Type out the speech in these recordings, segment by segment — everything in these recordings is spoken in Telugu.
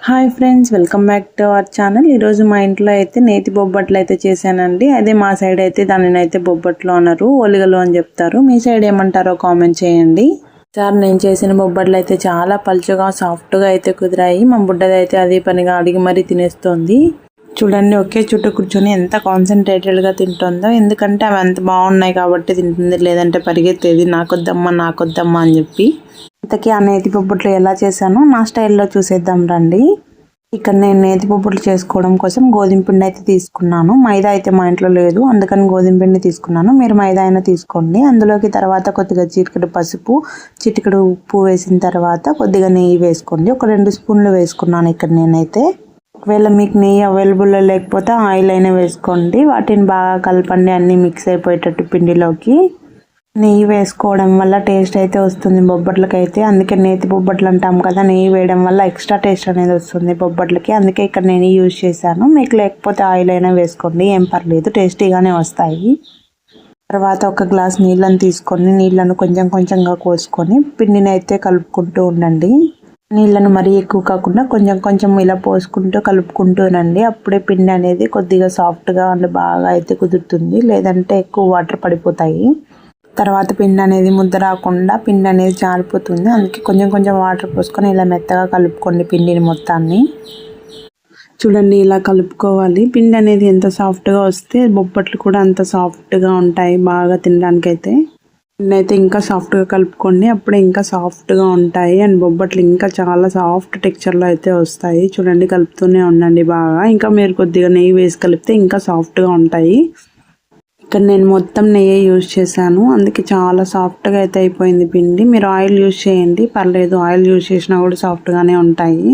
Hi friends, welcome back to our channel. ఈరోజు మా ఇంట్లో అయితే నేతి బొబ్బట్లు అయితే చేశానండి. అదే మా సైడ్ అయితే దానిని అయితే బొబ్బట్లు అనరు, ఒలిగలు అని చెప్తారు. మీ సైడ్ ఏమంటారో కామెంట్ చేయండి. సార్ నేను చేసిన బొబ్బట్లు అయితే చాలా పలుచగా సాఫ్ట్గా అయితే కుదిరాయి. మా బుడ్డది అయితే అదే పనిగా అడిగి మరీ తినేస్తుంది. చూడండి, ఒకే చుట్టూ కూర్చొని ఎంత కాన్సన్ట్రేటెడ్గా తింటుందో. ఎందుకంటే అవి అంత బాగున్నాయి కాబట్టి తింటుంది, లేదంటే పరిగెత్తేది నాకొద్దమ్మా అని చెప్పి. ఇంతకీ ఆ నేతి బొబ్బట్లు ఎలా చేశానో నా స్టైల్లో చూసేద్దాం రండి. ఇక్కడ నేను నేతి బొబ్బట్లు చేసుకోవడం కోసం గోధుమ పిండి అయితే తీసుకున్నాను. మైదా అయితే మా ఇంట్లో లేదు, అందుకని గోధుమ పిండి తీసుకున్నాను. మీరు మైదా అయినా తీసుకోండి. అందులోకి తర్వాత కొద్దిగా చిటికెడు పసుపు, చిటికెడు ఉప్పు వేసిన తర్వాత కొద్దిగా నెయ్యి వేసుకోండి. ఒక 2 స్పూన్లు వేసుకున్నాను ఇక్కడ నేనైతే. ఒకవేళ మీకు నెయ్యి అవైలబుల్లో లేకపోతే ఆయిల్ అయినా వేసుకోండి. వాటిని బాగా కలపండి, అన్నీ మిక్స్ అయిపోయేటట్టు పిండిలోకి. నెయ్యి వేసుకోవడం వల్ల టేస్ట్ అయితే వస్తుంది బొబ్బట్లకైతే. అందుకే నేతి బొబ్బట్లు అంటాం కదా, నెయ్యి వేయడం వల్ల ఎక్స్ట్రా టేస్ట్ అనేది వస్తుంది బొబ్బట్లకి. అందుకే ఇక్కడ నేను యూజ్ చేశాను. మీకు లేకపోతే ఆయిల్ అయినా వేసుకోండి, ఏం పర్లేదు, టేస్టీగానే వస్తాయి. తర్వాత ఒక గ్లాస్ నీళ్ళని తీసుకొని నీళ్ళను కొంచెం కొంచెంగా కోసుకొని పిండిని అయితే కలుపుకుంటూ ఉండండి. నీళ్ళను మరీ ఎక్కువ కాకుండా కొంచెం కొంచెం ఇలా పోసుకుంటూ కలుపుకుంటూనండి. అప్పుడే పిండి అనేది కొద్దిగా సాఫ్ట్గా అండ్ బాగా అయితే కుదురుతుంది, లేదంటే ఎక్కువ వాటర్ పడిపోతాయి. తర్వాత పిండి అనేది ముద్ద రాకుండా పిండి అనేది జారిపోతుంది. అందుకే కొంచెం కొంచెం వాటర్ పోసుకొని ఇలా మెత్తగా కలుపుకోండి పిండిని మొత్తాన్ని. చూడండి, ఇలా కలుపుకోవాలి. పిండి అనేది ఎంత సాఫ్ట్గా వస్తే బొబ్బట్లు కూడా అంత సాఫ్ట్గా ఉంటాయి బాగా తినడానికైతే. పిండి అయితే ఇంకా సాఫ్ట్గా కలుపుకోండి, అప్పుడే ఇంకా సాఫ్ట్గా ఉంటాయి. అండ్ బొబ్బట్లు ఇంకా చాలా సాఫ్ట్ టెక్స్చర్లో అయితే వస్తాయి. చూడండి, కలుపుతూనే ఉండండి బాగా. ఇంకా మీరు కొద్దిగా నెయ్యి వేసి కలిపితే ఇంకా సాఫ్ట్గా ఉంటాయి. ఇక్కడ నేను మొత్తం నెయ్యి యూజ్ చేశాను, అందుకే చాలా సాఫ్ట్గా అయితే అయిపోయింది పిండి. మీరు ఆయిల్ యూజ్ చేయండి, పర్లేదు, ఆయిల్ యూజ్ చేసినా కూడా సాఫ్ట్గానే ఉంటాయి.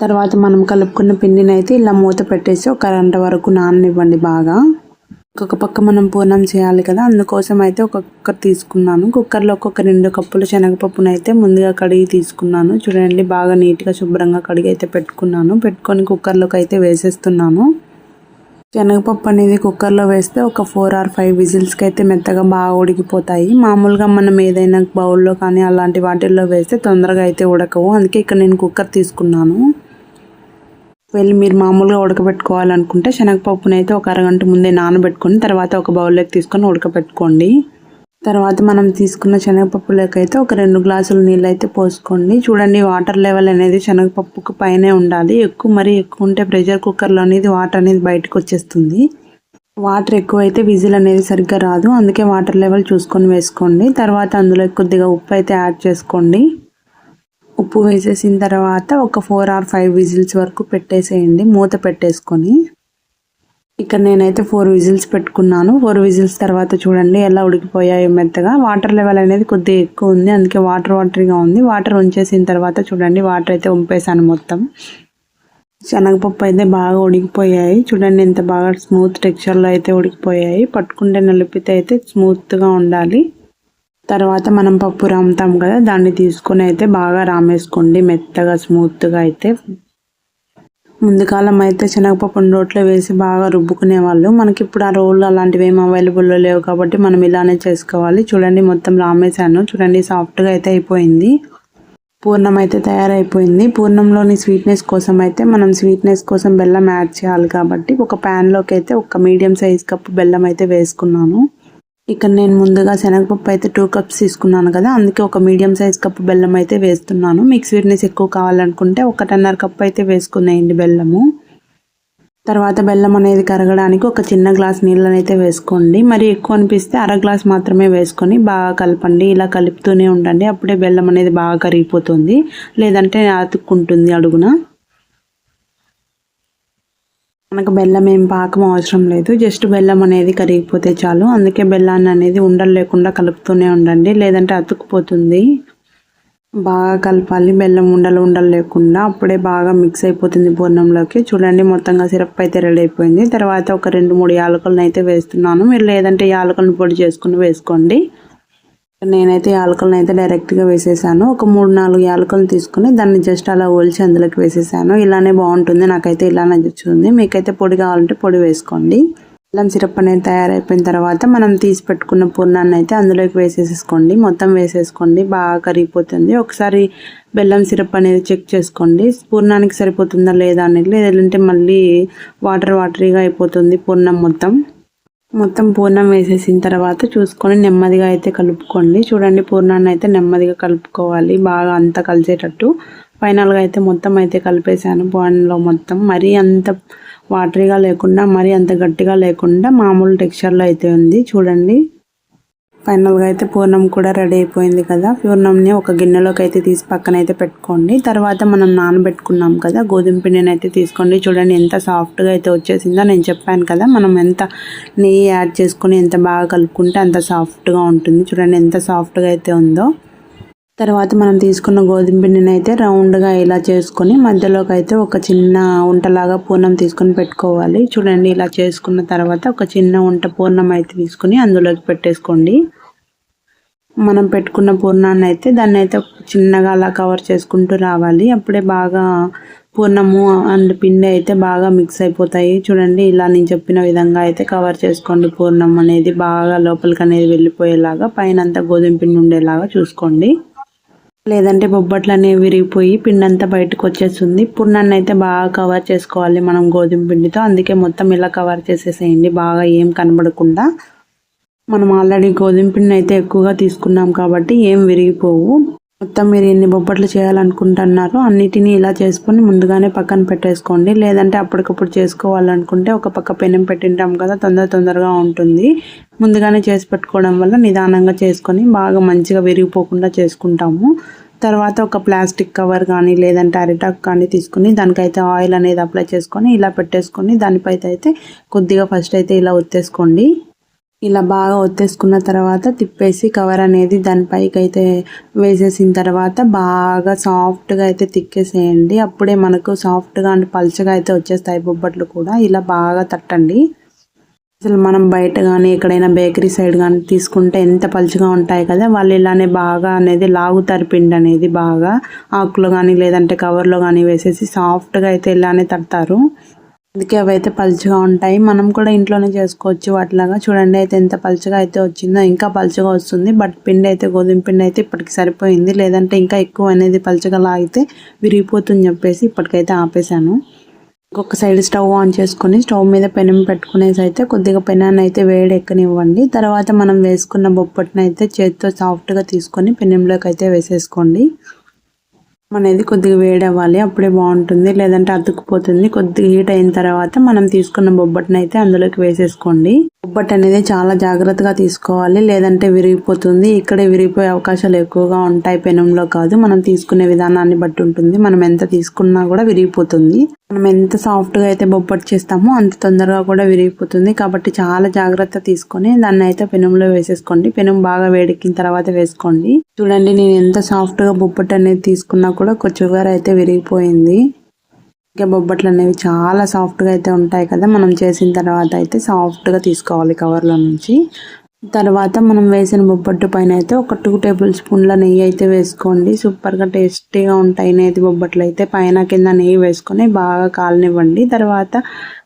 తర్వాత మనం కలుపుకున్న పిండిని అయితే ఇలా మూత పెట్టేసి ఒక 1 గంట వరకు నాననివ్వండి బాగా. ఇంకొక పక్క మనం పూర్ణం చేయాలి కదా, అందుకోసం అయితే ఒక కుక్కర్ తీసుకున్నాను. కుక్కర్లో ఒక 2 కప్పులు శనగపప్పును అయితే ముందుగా కడిగి తీసుకున్నాను. చూడండి, బాగా నీట్గా శుభ్రంగా కడిగి అయితే పెట్టుకొని కుక్కర్లోకి అయితే వేసేస్తున్నాను. శనగపప్పు అనేది కుక్కర్లో వేస్తే ఒక 4 or 5 విజిల్స్కి అయితే మెత్తగా బాగా ఉడికిపోతాయి. మామూలుగా మనం ఏదైనా బౌల్లో కానీ అలాంటి వాటిల్లో వేస్తే తొందరగా అయితే ఉడకవు. అందుకే ఇక్కడ నేను కుక్కర్ తీసుకున్నాను. మీరు మామూలుగా ఉడకబెట్టుకోవాలనుకుంటే శనగపప్పును అయితే ఒక 1 గంట ముందే నానబెట్టుకొని తర్వాత ఒక బౌల్లోకి తీసుకొని ఉడకబెట్టుకోండి. తర్వాత మనం తీసుకున్న శనగపప్పులోకి అయితే ఒక 2 గ్లాసుల నీళ్ళు అయితే పోసుకోండి. చూడండి, వాటర్ లెవెల్ అనేది శనగపప్పుకు పైనే ఉండాలి. మరీ ఎక్కువ ఉంటే ప్రెషర్ కుక్కర్లో అనేది వాటర్ అనేది బయటకు వచ్చేస్తుంది. వాటర్ ఎక్కువ అయితే విజిల్ అనేది సరిగ్గా రాదు, అందుకే వాటర్ లెవెల్ చూసుకొని వేసుకోండి. తర్వాత అందులో కొద్దిగా ఉప్పు అయితే యాడ్ చేసుకోండి. ఉప్పు వేసేసిన తర్వాత ఒక 4 or 5 విజిల్స్ వరకు పెట్టేసేయండి మూత పెట్టేసుకొని. ఇక్కడ నేనైతే 4 విజిల్స్ పెట్టుకున్నాను. 4 విజిల్స్ తర్వాత చూడండి ఎలా ఉడికిపోయాయో మెత్తగా. వాటర్ లెవెల్ అనేది కొద్దిగా ఎక్కువ ఉంది, అందుకే వాటరీగా ఉంది. వాటర్ ఉంచేసిన తర్వాత చూడండి, వాటర్ అయితే వంపేసాను మొత్తం. శనగపప్పు అయితే బాగా ఉడికిపోయాయి. చూడండి, ఎంత బాగా స్మూత్ టెక్స్చర్లో అయితే ఉడికిపోయాయి. పట్టుకుంటే నలిపితే అయితే స్మూత్గా ఉండాలి. తర్వాత మనం పప్పు రాముతాం కదా, దాన్ని తీసుకొని అయితే బాగా రామేసుకోండి మెత్తగా స్మూత్గా అయితే. ముందు కాలం అయితే శనగపప్పును రోట్లో వేసి బాగా రుబ్బుకునేవాళ్ళు. మనకి ఇప్పుడు ఆ రోళ్ళు అలాంటివి ఏమి అవైలబుల్లో లేవు కాబట్టి మనం ఇలానే చేసుకోవాలి. చూడండి, మొత్తం రామేశాను. చూడండి, సాఫ్ట్గా అయితే అయిపోయింది. పూర్ణం అయితే తయారైపోయింది. పూర్ణంలోని స్వీట్నెస్ కోసం బెల్లం యాడ్ చేయాలి కాబట్టి ఒక ప్యాన్లోకి అయితే ఒక మీడియం సైజ్ కప్పు బెల్లం అయితే వేసుకున్నాను. ఇక్కడ నేను ముందుగా శనగపప్పు అయితే 2 కప్స్ తీసుకున్నాను కదా, అందుకే ఒక మీడియం సైజ్ కప్పు బెల్లం అయితే వేస్తున్నాను. మీకు స్వీట్నెస్ ఎక్కువ కావాలనుకుంటే 1.5 కప్పు అయితే వేసుకునేయండి బెల్లము. తర్వాత బెల్లం అనేది కరగడానికి ఒక చిన్న గ్లాస్ నీళ్ళని అయితే వేసుకోండి. మరి ఎక్కువ అనిపిస్తే 1/2 గ్లాస్ మాత్రమే వేసుకొని బాగా కలపండి. ఇలా కలుపుతూనే ఉండండి, అప్పుడే బెల్లం అనేది బాగా కరిగిపోతుంది, లేదంటే అతుక్కుంటుంది అడుగున. మనకు బెల్లం ఏం పాకం అవసరం లేదు, జస్ట్ బెల్లం అనేది కరిగిపోతే చాలు. అందుకే బెల్లాన్ని అనేది ఉండలు లేకుండా కలుపుతూనే ఉండండి, లేదంటే అతుక్కుపోతుంది. బాగా కలపాలి, బెల్లం ఉండలు లేకుండా, అప్పుడే బాగా మిక్స్ అయిపోతుంది పూర్ణంలోకి. చూడండి, మొత్తంగా సిరప్ అయితే రెడీ అయిపోయింది. తర్వాత ఒక 2-3 యాలకులను అయితే వేస్తున్నాను. మీరు లేదంటే యాలకులను పొడి చేసుకుని వేసుకోండి. నేనైతే యాలకులను అయితే డైరెక్ట్గా వేసేసాను. ఒక 3-4 యాలకులను తీసుకుని దాన్ని జస్ట్ అలా ఒలిచి అందులోకి వేసేసాను. ఇలానే బాగుంటుంది, నాకైతే ఇలా నచ్చుతుంది. మీకైతే పొడి కావాలంటే పొడి వేసుకోండి. బెల్లం సిరప్ అనేది తయారైపోయిన తర్వాత మనం తీసి పెట్టుకున్న పూర్ణాన్ని అయితే అందులోకి వేసేసుకోండి. మొత్తం వేసేసుకోండి, బాగా కరిగిపోతుంది. ఒకసారి బెల్లం సిరప్ అనేది చెక్ చేసుకోండి, పూర్ణానికి సరిపోతుందా లేదా అనేది. లేదంటే మళ్ళీ వాటరీగా అయిపోతుంది పూర్ణం. మొత్తం పూర్ణం వేసేసిన తర్వాత చూసుకొని నెమ్మదిగా అయితే కలుపుకోండి. చూడండి, పూర్ణాన్ని అయితే నెమ్మదిగా కలుపుకోవాలి, బాగా అంతా కలిసేటట్టు. ఫైనల్గా అయితే మొత్తం అయితే కలిపేసాను పాన్లో మొత్తం. మరీ అంత వాటరీగా లేకుండా మరీ అంత గట్టిగా లేకుండా మామూలు టెక్స్చర్లో అయితే ఉంది. చూడండి, ఫైనల్గా అయితే పూర్ణం కూడా రెడీ అయిపోయింది కదా. పూర్ణంని ఒక గిన్నెలోకి అయితే తీసి పక్కన అయితే పెట్టుకోండి. తర్వాత మనం నానబెట్టుకున్నాం కదా గోధుమ పిండిని అయితే తీసుకోండి. చూడండి ఎంత సాఫ్ట్గా అయితే వచ్చేసిందో. నేను చెప్పాను కదా, మనం ఎంత నెయ్యి యాడ్ చేసుకొని ఎంత బాగా కలుపుకుంటే అంత సాఫ్ట్గా ఉంటుంది. చూడండి ఎంత సాఫ్ట్గా అయితే ఉందో. తర్వాత మనం తీసుకున్న గోధుమ పిండిని అయితే రౌండ్గా ఇలా చేసుకొని మధ్యలోకి అయితే ఒక చిన్న ఉంటలాగా పూర్ణం తీసుకొని పెట్టుకోవాలి. చూడండి, ఇలా చేసుకున్న తర్వాత ఒక చిన్న ఉంట పూర్ణం అయితే తీసుకొని అందులోకి పెట్టేసుకోండి. మనం పెట్టుకున్న పూర్ణాన్ని అయితే దాన్ని అయితే చిన్నగా అలా కవర్ చేసుకుంటూ రావాలి. అప్పుడే బాగా పూర్ణము అండ్ పిండి అయితే బాగా మిక్స్ అయిపోతాయి. చూడండి, ఇలా నేను చెప్పిన విధంగా అయితే కవర్ చేసుకోండి. పూర్ణం అనేది బాగా లోపలికి అనేది వెళ్ళిపోయేలాగా, పైన అంతా గోధుమ పిండి ఉండేలాగా చూసుకోండి. లేదంటే బొబ్బట్లు అనేవి విరిగిపోయి పిండి అంతా బయటకు వచ్చేస్తుంది. పూర్ణాన్ని అయితే బాగా కవర్ చేసుకోవాలి మనం గోధుమ పిండితో. అందుకే మొత్తం ఇలా కవర్ చేసేసేయండి, బాగా ఏం కనబడకుండా. మనం ఆల్రెడీ గోధుమ పిండిని అయితే ఎక్కువగా తీసుకున్నాం కాబట్టి ఏం విరిగిపోవు. మొత్తం మీరు ఎన్ని బొబ్బట్లు చేయాలనుకుంటున్నారో అన్నిటినీ ఇలా చేసుకొని ముందుగానే పక్కన పెట్టేసుకోండి. లేదంటే అప్పటికప్పుడు చేసుకోవాలనుకుంటే ఒక పక్క పెనం పెట్టింటాం కదా, తొందరగా ఉంటుంది. ముందుగానే చేసి పెట్టుకోవడం వల్ల నిదానంగా చేసుకొని బాగా మంచిగా విరిగిపోకుండా చేసుకుంటాము. తర్వాత ఒక ప్లాస్టిక్ కవర్ కానీ లేదంటే అరిటాక్ కానీ తీసుకుని దానికైతే ఆయిల్ అనేది అప్లై చేసుకొని ఇలా పెట్టేసుకొని దానిపై అయితే కొద్దిగా ఫస్ట్ అయితే ఇలా ఒత్తేసుకోండి. ఇలా బాగా ఒత్తేసుకున్న తర్వాత తిప్పేసి కవర్ అనేది దానిపైకి అయితే వేసేసిన తర్వాత బాగా సాఫ్ట్గా అయితే తిక్కేసేయండి. అప్పుడే మనకు సాఫ్ట్గా అండ్ పల్చగా అయితే వచ్చేస్తాయి బొబ్బట్లు కూడా. ఇలా బాగా తట్టండి. అసలు మనం బయట కానీ ఎక్కడైనా బేకరీ సైడ్ కానీ తీసుకుంటే ఎంత పలుచగా ఉంటాయి కదా, వాళ్ళు ఇలానే బాగా అనేది లాగుతారు పిండి అనేది. బాగా ఆకులో కానీ లేదంటే కవర్లో కానీ వేసేసి సాఫ్ట్గా అయితే ఇలానే తడతారు. అందుకే అవి అయితే పలుచగా ఉంటాయి. మనం కూడా ఇంట్లోనే చేసుకోవచ్చు వాటిలాగా. చూడండి అయితే ఎంత పలుచగా అయితే వచ్చిందో, ఇంకా పలుచగా వస్తుంది. బట్ పిండి అయితే గోధుమ పిండి అయితే ఇప్పటికి సరిపోయింది. లేదంటే ఇంకా ఎక్కువ అనేది పలుచగా లాగితే విరిగిపోతుంది చెప్పేసి ఇప్పటికైతే ఆపేసాను. ఇంకొక సైడ్ స్టవ్ ఆన్ చేసుకొని స్టవ్ మీద పెనం పెట్టుకునేసి అయితే కొద్దిగా పెనాన్ని అయితే వేడి ఎక్కనివ్వండి. తర్వాత మనం వేసుకున్న బొప్పట్ని అయితే చేతితో సాఫ్ట్గా తీసుకొని పెనంలోకి అయితే వేసేసుకోండి. అనేది కొద్దిగా వేడి అవ్వాలి, అప్పుడే బాగుంటుంది. లేదంటే అతుక్కుపోతుంది. కొద్దిగా హీట్ అయిన తర్వాత మనం తీసుకున్న బొబ్బట్ని అయితే అందులోకి వేసేసుకోండి. బొబ్బట్ అనేది చాలా జాగ్రత్తగా తీసుకోవాలి, లేదంటే విరిగిపోతుంది. ఇక్కడే విరిగిపోయే అవకాశాలు ఎక్కువగా ఉంటాయి, పెనంలో కాదు. మనం తీసుకునే విధానాన్ని బట్టి ఉంటుంది. మనం ఎంత తీసుకున్నా కూడా విరిగిపోతుంది. మనం ఎంత సాఫ్ట్గా అయితే బొబ్బట్ చేస్తామో అంత తొందరగా కూడా విరిగిపోతుంది. కాబట్టి చాలా జాగ్రత్త తీసుకొని దాన్ని అయితే పెనంలో వేసేసుకోండి. పెనం బాగా వేడెక్కిన తర్వాత వేసుకోండి. చూడండి, నేను ఎంత సాఫ్ట్గా బొబ్బట్ అనేది తీసుకున్నా కూడా షుగర్ అయితే విరిగిపోయింది. ఇంకా బొబ్బట్లు అనేవి చాలా సాఫ్ట్గా అయితే ఉంటాయి కదా. మనం చేసిన తర్వాత అయితే సాఫ్ట్గా తీసుకోవాలి కవర్లో నుంచి. తర్వాత మనం వేసిన బొబ్బట్టు పైన అయితే ఒక 2 టేబుల్ స్పూన్ల నెయ్యి అయితే వేసుకోండి. సూపర్గా టేస్టీగా ఉంటాయి నేతి బొబ్బట్లు అయితే. పైన కింద నెయ్యి వేసుకొని బాగా కాలనివ్వండి. తర్వాత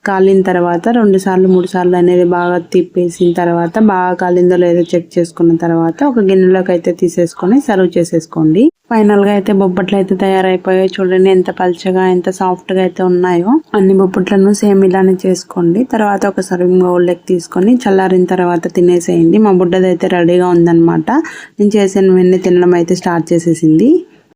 కాలిన తర్వాత 2 సార్లు 3 సార్లు అనేది బాగా తిప్పేసిన తర్వాత బాగా కాలిందో లేదో చెక్ చేసుకున్న తర్వాత ఒక గిన్నెలోకి అయితే తీసేసుకొని సర్వ్ చేసేసుకోండి. ఫైనల్గా అయితే బొబ్బట్లు అయితే తయారైపోయాయి. చూడండి ఎంత పల్చగా ఎంత సాఫ్ట్గా అయితే ఉన్నాయో. అన్ని బొబ్బట్లను సేమ్ ఇలానే చేసుకోండి. తర్వాత ఒక సర్వింగ్ బౌల్లోకి తీసుకొని చల్లారిన తర్వాత తినేసేయండి. మా బుడ్డది అయితే రెడీగా ఉందన్నమాట. నేను చేసిన వెంటనే తినడం అయితే స్టార్ట్ చేసేసింది.